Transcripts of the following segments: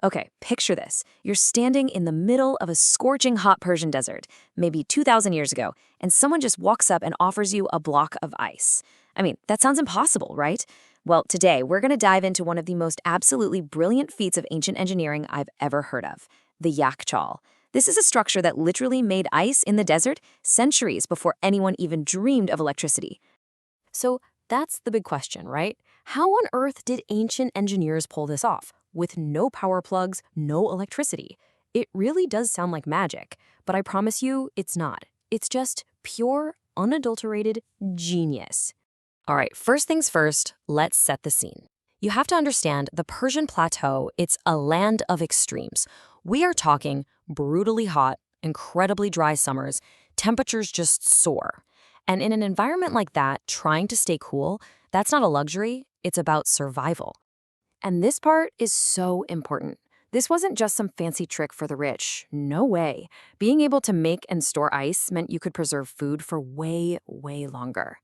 Okay, picture this. You're standing in the middle of a scorching hot Persian desert, maybe 2,000 years ago, and someone just walks up and offers you a block of ice. I mean, that sounds impossible, right? Well, today we're going to dive into one of the most absolutely brilliant feats of ancient engineering I've ever heard of, the Yakhchal. This is a structure that literally made ice in the desert centuries before anyone even dreamed of electricity. So that's the big question, right? How on earth did ancient engineers pull this off? With no power plugs, no electricity. It really does sound like magic, but I promise you it's not. It's just pure, unadulterated genius. All right, first things first, let's set the scene. You have to understand the Persian plateau, it's a land of extremes. We are talking brutally hot, incredibly dry summers, temperatures just soar. And in an environment like that, trying to stay cool, that's not a luxury, it's about survival. And this part is so important. This wasn't just some fancy trick for the rich. No way. Being able to make and store ice meant you could preserve food for way, way longer.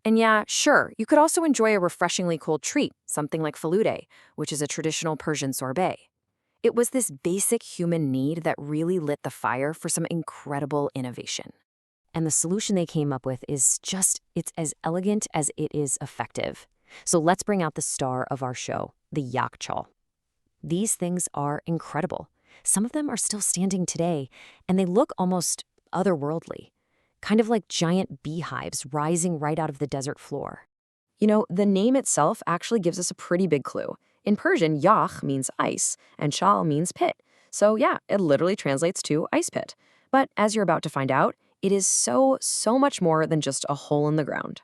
And yeah, sure, you could also enjoy a refreshingly cold treat, something like falude, which is a traditional Persian sorbet. It was this basic human need that really lit the fire for some incredible innovation. And the solution they came up with is it's as elegant as it is effective. So let's bring out the star of our show, the Yakhchal. These things are incredible. Some of them are still standing today, and they look almost otherworldly, kind of like giant beehives rising right out of the desert floor. You know, the name itself actually gives us a pretty big clue. In Persian, Yakh means ice, and Chal means pit. So yeah, it literally translates to ice pit. But as you're about to find out, it is so much more than just a hole in the ground.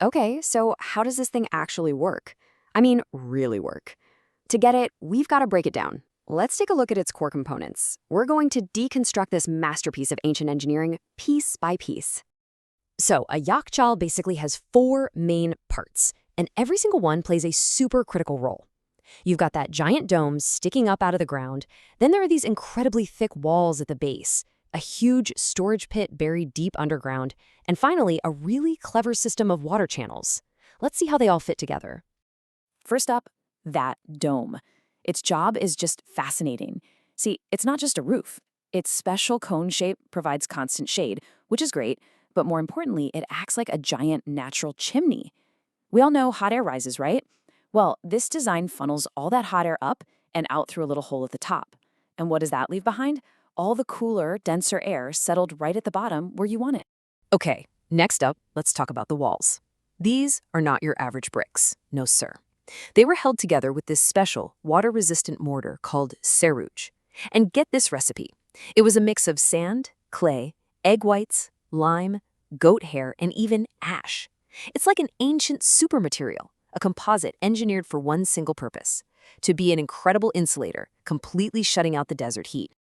Okay, so how does this thing actually work? I mean, really work. To get it, we've got to break it down. Let's take a look at its core components. We're going to deconstruct this masterpiece of ancient engineering piece by piece. So, a yakhchal basically has 4 main parts, and every single one plays a super critical role. You've got that giant dome sticking up out of the ground, then there are these incredibly thick walls at the base, a huge storage pit buried deep underground, and finally, a really clever system of water channels. Let's see how they all fit together. First up, that dome. Its job is just fascinating. See, it's not just a roof. Its special cone shape provides constant shade, which is great, but more importantly, it acts like a giant natural chimney. We all know hot air rises, right? Well, this design funnels all that hot air up and out through a little hole at the top. And what does that leave behind? All the cooler, denser air settled right at the bottom where you want it. Okay, next up, let's talk about the walls. These are not your average bricks. No, sir. They were held together with this special, water-resistant mortar called sarouj. And get this recipe. It was a mix of sand, clay, egg whites, lime, goat hair, and even ash. It's like an ancient supermaterial, a composite engineered for one single purpose, to be an incredible insulator, completely shutting out the desert heat.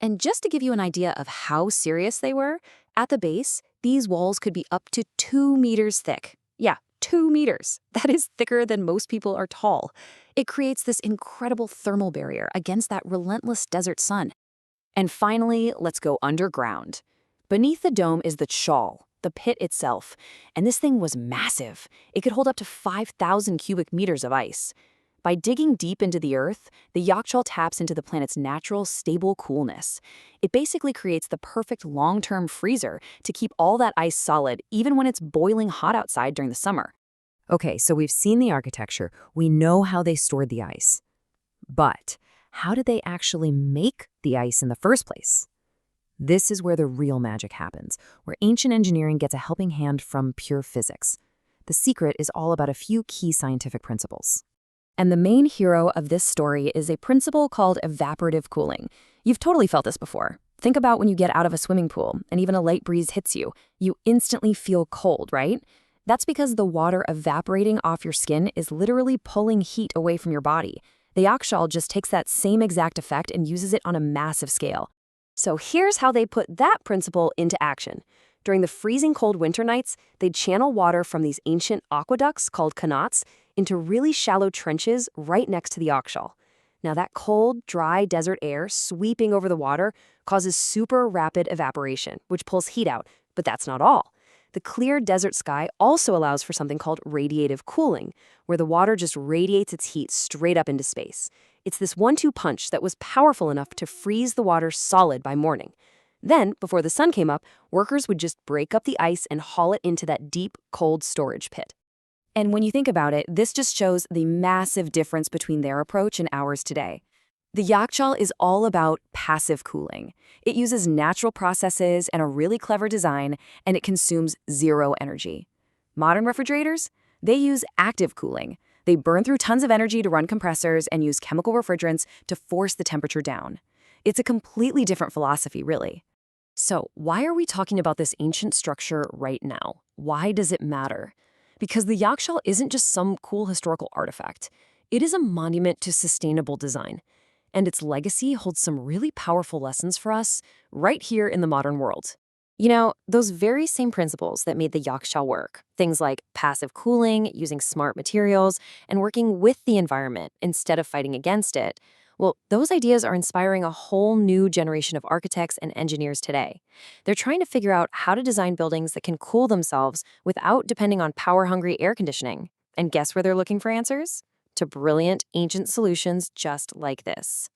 And just to give you an idea of how serious they were, at the base, these walls could be up to 2 meters thick. Yeah, 2 meters. That is thicker than most people are tall. It creates this incredible thermal barrier against that relentless desert sun. And finally, let's go underground. Beneath the dome is the chal, the pit itself. And this thing was massive. It could hold up to 5,000 cubic meters of ice. By digging deep into the earth, the Yakhchal taps into the planet's natural, stable coolness. It basically creates the perfect long-term freezer to keep all that ice solid, even when it's boiling hot outside during the summer. Okay, so we've seen the architecture. We know how they stored the ice. But how did they actually make the ice in the first place? This is where the real magic happens, where ancient engineering gets a helping hand from pure physics. The secret is all about a few key scientific principles. And the main hero of this story is a principle called evaporative cooling. You've totally felt this before. Think about when you get out of a swimming pool and even a light breeze hits you. You instantly feel cold, right? That's because the water evaporating off your skin is literally pulling heat away from your body. The Yakhchal just takes that same exact effect and uses it on a massive scale. So here's how they put that principle into action. During the freezing cold winter nights, they'd channel water from these ancient aqueducts called qanats into really shallow trenches right next to the Yakhchal. Now that cold, dry desert air sweeping over the water causes super rapid evaporation, which pulls heat out, but that's not all. The clear desert sky also allows for something called radiative cooling, where the water just radiates its heat straight up into space. It's this one-two punch that was powerful enough to freeze the water solid by morning. Then, before the sun came up, workers would just break up the ice and haul it into that deep, cold storage pit. And when you think about it, this just shows the massive difference between their approach and ours today. The Yakhchal is all about passive cooling. It uses natural processes and a really clever design, and it consumes zero energy. Modern refrigerators? They use active cooling. They burn through tons of energy to run compressors and use chemical refrigerants to force the temperature down. It's a completely different philosophy, really. So, why are we talking about this ancient structure right now? Why does it matter? Because the Yakhchal isn't just some cool historical artifact. It is a monument to sustainable design. And its legacy holds some really powerful lessons for us right here in the modern world. You know, those very same principles that made the Yakhchal work, things like passive cooling, using smart materials, and working with the environment instead of fighting against it, well, those ideas are inspiring a whole new generation of architects and engineers today. They're trying to figure out how to design buildings that can cool themselves without depending on power-hungry air conditioning. And guess where they're looking for answers? To brilliant, ancient solutions just like this.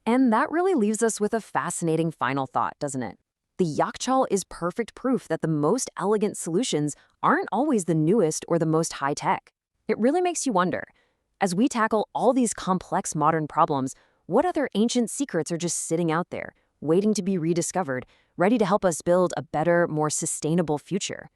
And that really leaves us with a fascinating final thought, doesn't it? The Yakhchal is perfect proof that the most elegant solutions aren't always the newest or the most high-tech. It really makes you wonder, as we tackle all these complex modern problems, what other ancient secrets are just sitting out there, waiting to be rediscovered, ready to help us build a better, more sustainable future?